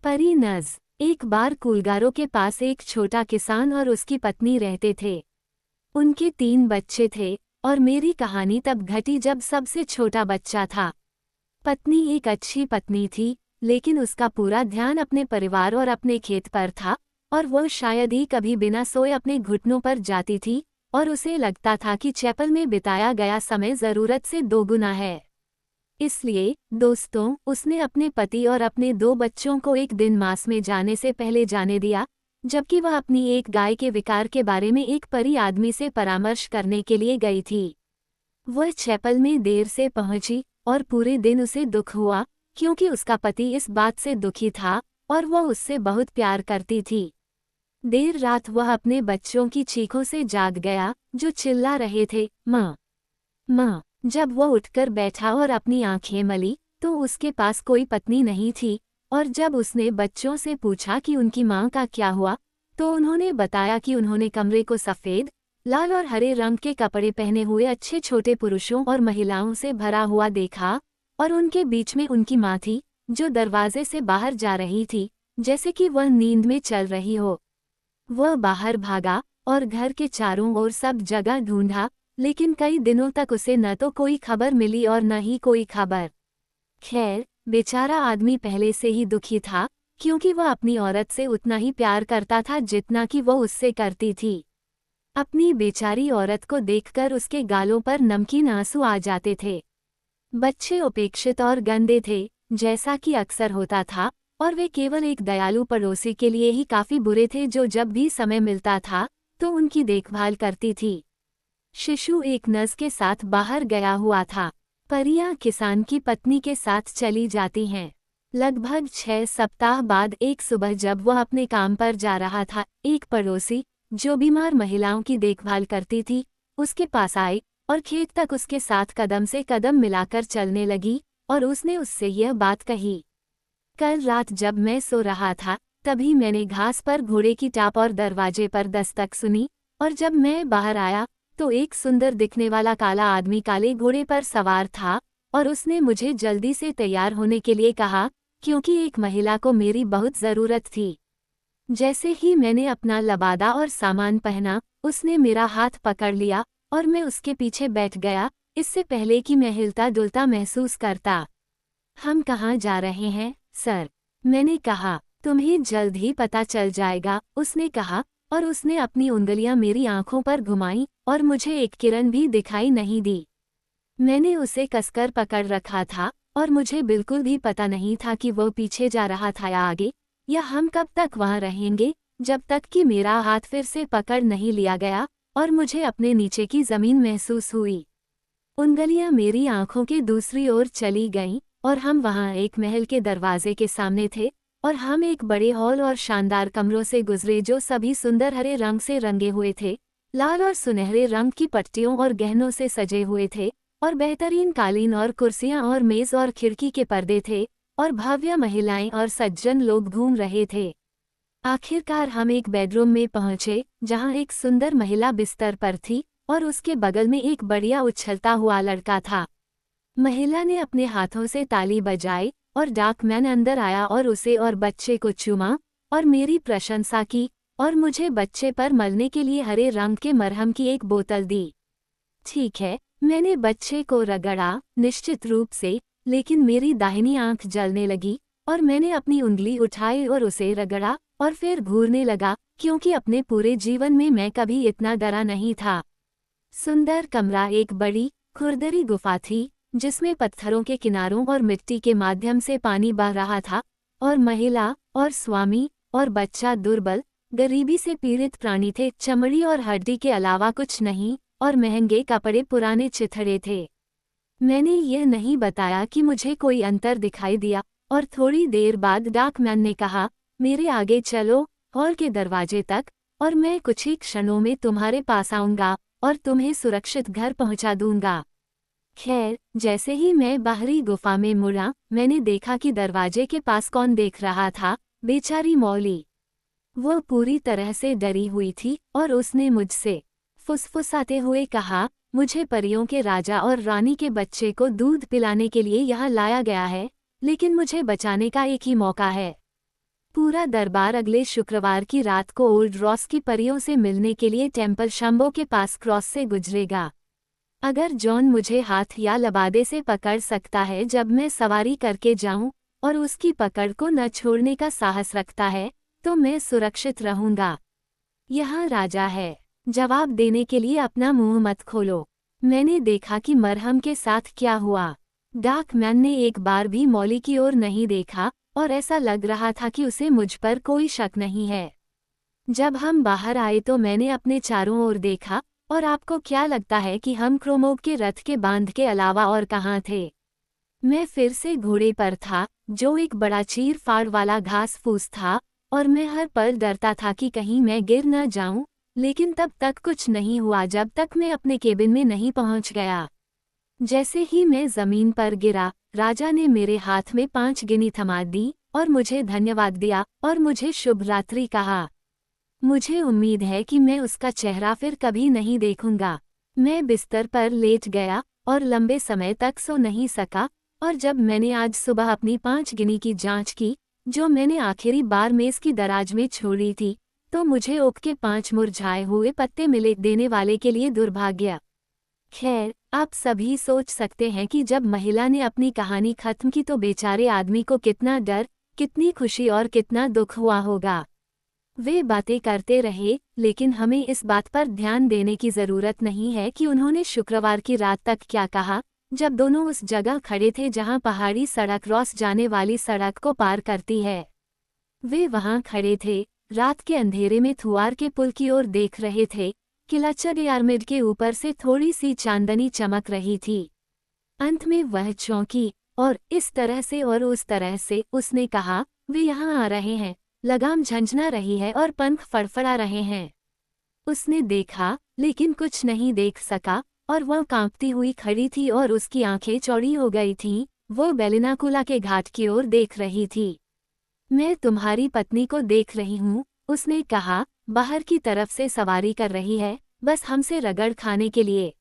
परी नज़। एक बार कूलगारों के पास एक छोटा किसान और उसकी पत्नी रहते थे। उनके 3 बच्चे थे और मेरी कहानी तब घटी जब सबसे छोटा बच्चा था। पत्नी एक अच्छी पत्नी थी, लेकिन उसका पूरा ध्यान अपने परिवार और अपने खेत पर था, और वो शायद ही कभी बिना सोए अपने घुटनों पर जाती थी, और उसे लगता था कि चैपल में बिताया गया समय ज़रूरत से दोगुना है। इसलिए दोस्तों, उसने अपने पति और अपने 2 बच्चों को एक दिन मास में जाने से पहले जाने दिया, जबकि वह अपनी एक गाय के विकार के बारे में एक परी आदमी से परामर्श करने के लिए गई थी। वह चैपल में देर से पहुंची और पूरे दिन उसे दुख हुआ, क्योंकि उसका पति इस बात से दुखी था और वह उससे बहुत प्यार करती थी। देर रात वह अपने बच्चों की चीखों से जाग गया, जो चिल्ला रहे थे, माँ माँ। जब वह उठकर बैठा और अपनी आंखें मली, तो उसके पास कोई पत्नी नहीं थी, और जब उसने बच्चों से पूछा कि उनकी माँ का क्या हुआ, तो उन्होंने बताया कि उन्होंने कमरे को सफ़ेद, लाल और हरे रंग के कपड़े पहने हुए अच्छे छोटे पुरुषों और महिलाओं से भरा हुआ देखा, और उनके बीच में उनकी माँ थी, जो दरवाजे से बाहर जा रही थी, जैसे कि वह नींद में चल रही हो। वह बाहर भागा और घर के चारों ओर सब जगह ढूंढा, लेकिन कई दिनों तक उसे न तो कोई खबर मिली और न ही कोई खबर। खैर, बेचारा आदमी पहले से ही दुखी था, क्योंकि वह अपनी औरत से उतना ही प्यार करता था जितना कि वह उससे करती थी। अपनी बेचारी औरत को देखकर उसके गालों पर नमकीन आंसू आ जाते थे। बच्चे उपेक्षित और गंदे थे, जैसा कि अक्सर होता था, और वे केवल एक दयालु पड़ोसी के लिए ही काफी बुरे थे, जो जब भी समय मिलता था तो उनकी देखभाल करती थी। शिशु एक नर्स के साथ बाहर गया हुआ था। परियां किसान की पत्नी के साथ चली जाती हैं। लगभग 6 सप्ताह बाद एक सुबह जब वह अपने काम पर जा रहा था, एक पड़ोसी, जो बीमार महिलाओं की देखभाल करती थी, उसके पास आई और खेत तक उसके साथ कदम से कदम मिलाकर चलने लगी, और उसने उससे यह बात कही, कल रात जब मैं सो रहा था, तभी मैंने घास पर घोड़े की टाप और दरवाजे पर दस्तक सुनी, और जब मैं बाहर आया तो एक सुंदर दिखने वाला काला आदमी काले घोड़े पर सवार था, और उसने मुझे जल्दी से तैयार होने के लिए कहा, क्योंकि एक महिला को मेरी बहुत ज़रूरत थी। जैसे ही मैंने अपना लबादा और सामान पहना, उसने मेरा हाथ पकड़ लिया और मैं उसके पीछे बैठ गया, इससे पहले कि मैं हिलता डुलता महसूस करता। हम कहाँ जा रहे हैं, सर? मैंने कहा। तुम्हें जल्द ही पता चल जाएगा, उसने कहा, और उसने अपनी उंगलियां मेरी आंखों पर घुमाईं, और मुझे एक किरण भी दिखाई नहीं दी। मैंने उसे कसकर पकड़ रखा था, और मुझे बिल्कुल भी पता नहीं था कि वो पीछे जा रहा था या आगे, या हम कब तक वहां रहेंगे, जब तक कि मेरा हाथ फिर से पकड़ नहीं लिया गया और मुझे अपने नीचे की जमीन महसूस हुई। उंगलियां मेरी आंखों के दूसरी ओर चली गईं, और हम वहां एक महल के दरवाजे के सामने थे, और हम एक बड़े हॉल और शानदार कमरों से गुजरे जो सभी सुंदर हरे रंग से रंगे हुए थे, लाल और सुनहरे रंग की पट्टियों और गहनों से सजे हुए थे, और बेहतरीन कालीन और कुर्सियां और मेज और खिड़की के पर्दे थे, और भव्य महिलाएं और सज्जन लोग घूम रहे थे। आखिरकार हम एक बेडरूम में पहुंचे, जहां एक सुंदर महिला बिस्तर पर थी, और उसके बगल में एक बढ़िया उछलता हुआ लड़का था। महिला ने अपने हाथों से ताली बजाई, और डाकमैन अंदर आया और उसे और बच्चे को चूमा, और मेरी प्रशंसा की, और मुझे बच्चे पर मलने के लिए हरे रंग के मरहम की एक बोतल दी। ठीक है, मैंने बच्चे को रगड़ा, निश्चित रूप से, लेकिन मेरी दाहिनी आंख जलने लगी, और मैंने अपनी उंगली उठाई और उसे रगड़ा, और फिर घूरने लगा, क्योंकि अपने पूरे जीवन में मैं कभी इतना डरा नहीं था। सुंदर कमरा एक बड़ी, खुरदरी गुफा थी, जिसमें पत्थरों के किनारों और मिट्टी के माध्यम से पानी बह रहा था, और महिला और स्वामी और बच्चा दुर्बल, गरीबी से पीड़ित प्राणी थे, चमड़ी और हड्डी के अलावा कुछ नहीं, और महंगे कपड़े पुराने चिथड़े थे। मैंने यह नहीं बताया कि मुझे कोई अंतर दिखाई दिया, और थोड़ी देर बाद डाकमैन ने कहा, मेरे आगे चलो, हॉल के दरवाजे तक, और मैं कुछ ही क्षणों में तुम्हारे पास आऊंगा और तुम्हें सुरक्षित घर पहुंचा दूंगा। खैर, जैसे ही मैं बाहरी गुफा में मुड़ा, मैंने देखा कि दरवाजे के पास कौन देख रहा था, बेचारी मौली। वो पूरी तरह से डरी हुई थी, और उसने मुझसे फुसफुसाते हुए कहा, मुझे परियों के राजा और रानी के बच्चे को दूध पिलाने के लिए यहाँ लाया गया है, लेकिन मुझे बचाने का एक ही मौका है। पूरा दरबार अगले शुक्रवार की रात को ओल्ड रॉस की परियों से मिलने के लिए टेम्पल शंभो के पास क्रॉस से गुजरेगा। अगर जॉन मुझे हाथ या लबादे से पकड़ सकता है जब मैं सवारी करके जाऊं और उसकी पकड़ को न छोड़ने का साहस रखता है, तो मैं सुरक्षित रहूंगा। यहाँ राजा है। जवाब देने के लिए अपना मुंह मत खोलो। मैंने देखा कि मरहम के साथ क्या हुआ। डाकमैन ने एक बार भी मौली की ओर नहीं देखा और ऐसा लग रहा था कि उसे मुझ पर कोई शक नहीं है। जब हम बाहर आए तो मैंने अपने चारों ओर देखा, और आपको क्या लगता है कि हम क्रोमोग के रथ के बांध के अलावा और कहाँ थे? मैं फिर से घोड़े पर था, जो एक बड़ा चीर फाड़ वाला घास फूस था, और मैं हर पल डरता था कि कहीं मैं गिर न जाऊं, लेकिन तब तक कुछ नहीं हुआ जब तक मैं अपने केबिन में नहीं पहुंच गया। जैसे ही मैं जमीन पर गिरा, राजा ने मेरे हाथ में 5 गिनी थमा दी और मुझे धन्यवाद दिया और मुझे शुभ रात्रि कहा। मुझे उम्मीद है कि मैं उसका चेहरा फिर कभी नहीं देखूंगा। मैं बिस्तर पर लेट गया और लंबे समय तक सो नहीं सका, और जब मैंने आज सुबह अपनी 5 गिनी की जांच की, जो मैंने आखिरी बार मेज की दराज में छोड़ी थी, तो मुझे ओक के 5 मुरझाए हुए पत्ते मिले देने वाले के लिए दुर्भाग्य। खैर, आप सभी सोच सकते हैं कि जब महिला ने अपनी कहानी खत्म की तो बेचारे आदमी को कितना डर, कितनी खुशी और कितना दुख हुआ होगा। वे बातें करते रहे, लेकिन हमें इस बात पर ध्यान देने की जरूरत नहीं है कि उन्होंने शुक्रवार की रात तक क्या कहा, जब दोनों उस जगह खड़े थे जहां पहाड़ी सड़क क्रॉस जाने वाली सड़क को पार करती है। वे वहां खड़े थे, रात के अंधेरे में थुआर के पुल की ओर देख रहे थे। किला चडियारमिड के ऊपर से थोड़ी सी चांदनी चमक रही थी। अंत में वह चौंकी, और इस तरह से और उस तरह से उसने कहा, वे यहाँ आ रहे हैं, लगाम झंझना रही है और पंख फड़फड़ा रहे हैं। उसने देखा, लेकिन कुछ नहीं देख सका, और वह कांपती हुई खड़ी थी और उसकी आंखें चौड़ी हो गई थीं। वो बेलिनाकुला के घाट की ओर देख रही थी। मैं तुम्हारी पत्नी को देख रही हूँ, उसने कहा, बाहर की तरफ से सवारी कर रही है, बस हमसे रगड़ खाने के लिए।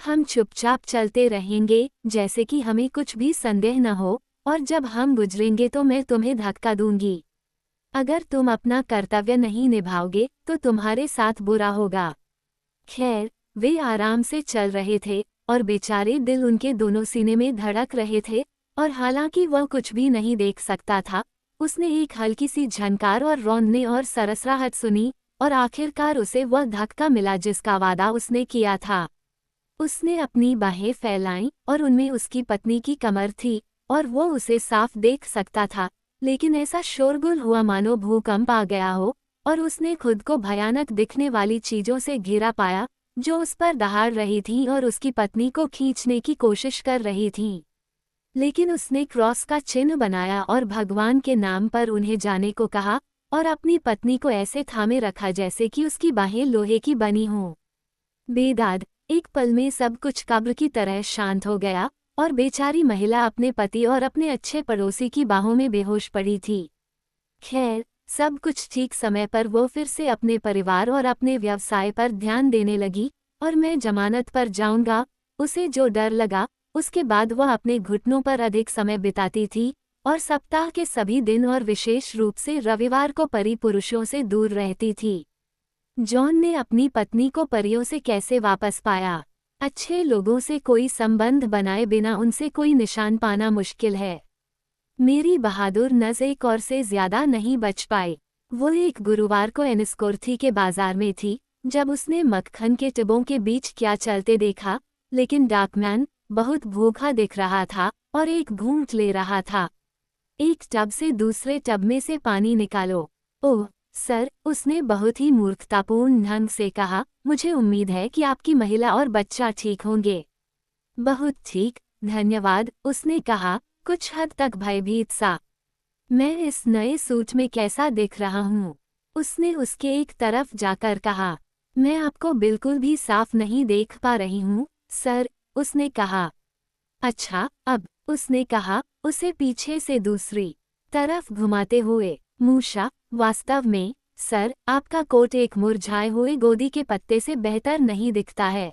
हम चुपचाप चलते रहेंगे, जैसे कि हमें कुछ भी संदेह न हो, और जब हम गुजरेंगे तो मैं तुम्हें धक्का दूंगी। अगर तुम अपना कर्तव्य नहीं निभाओगे तो तुम्हारे साथ बुरा होगा। खैर, वे आराम से चल रहे थे, और बेचारे दिल उनके दोनों सीने में धड़क रहे थे, और हालांकि वह कुछ भी नहीं देख सकता था, उसने एक हल्की सी झनकार और रौंदने और सरसराहट सुनी, और आखिरकार उसे वह धक्का मिला जिसका वादा उसने किया था। उसने अपनी बाहें फैलाईं, और उनमें उसकी पत्नी की कमर थी, और वो उसे साफ देख सकता था, लेकिन ऐसा शोरगुल हुआ मानो भूकंप आ गया हो, और उसने खुद को भयानक दिखने वाली चीजों से घिरा पाया, जो उस पर दहाड़ रही थीं और उसकी पत्नी को खींचने की कोशिश कर रही थीं। लेकिन उसने क्रॉस का चिन्ह बनाया और भगवान के नाम पर उन्हें जाने को कहा, और अपनी पत्नी को ऐसे थामे रखा जैसे कि उसकी बाहें लोहे की बनी हों। बेदाद, एक पल में सब कुछ कब्र की तरह शांत हो गया, और बेचारी महिला अपने पति और अपने अच्छे पड़ोसी की बाहों में बेहोश पड़ी थी। खैर, सब कुछ ठीक समय पर वो फिर से अपने परिवार और अपने व्यवसाय पर ध्यान देने लगी, और मैं जमानत पर जाऊंगा, उसे जो डर लगा, उसके बाद वह अपने घुटनों पर अधिक समय बिताती थी, और सप्ताह के सभी दिन और विशेष रूप से रविवार को परी पुरुषों से दूर रहती थी। जॉन ने अपनी पत्नी को परियों से कैसे वापस पाया? अच्छे लोगों से कोई संबंध बनाए बिना उनसे कोई निशान पाना मुश्किल है। मेरी बहादुर नज़ एक और से ज्यादा नहीं बच पाई। वो एक गुरुवार को एनिस्कोर्थी के बाजार में थी, जब उसने मक्खन के टबों के बीच क्या चलते देखा, लेकिन डाकमैन बहुत भूखा दिख रहा था और एक घूंट ले रहा था। एक टब से दूसरे टब में से पानी निकालो। ओह सर, उसने बहुत ही मूर्खतापूर्ण ढंग से कहा, मुझे उम्मीद है कि आपकी महिला और बच्चा ठीक होंगे। बहुत ठीक, धन्यवाद, उसने कहा, कुछ हद तक भयभीत सा। मैं इस नए सूट में कैसा दिख रहा हूँ? उसने उसके एक तरफ जाकर कहा। मैं आपको बिल्कुल भी साफ नहीं देख पा रही हूँ, सर, उसने कहा। अच्छा, अब, उसने कहा, उसे पीछे से दूसरी तरफ घुमाते हुए। मूशा, वास्तव में, सर, आपका कोट एक मुरझाए हुए गोदी के पत्ते से बेहतर नहीं दिखता है।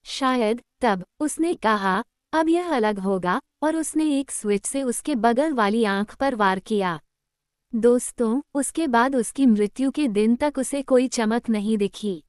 शायद, तब, उसने कहा, अब यह अलग होगा, और उसने एक स्विच से उसके बगल वाली आंख पर वार किया। दोस्तों, उसके बाद उसकी मृत्यु के दिन तक उसे कोई चमक नहीं दिखी।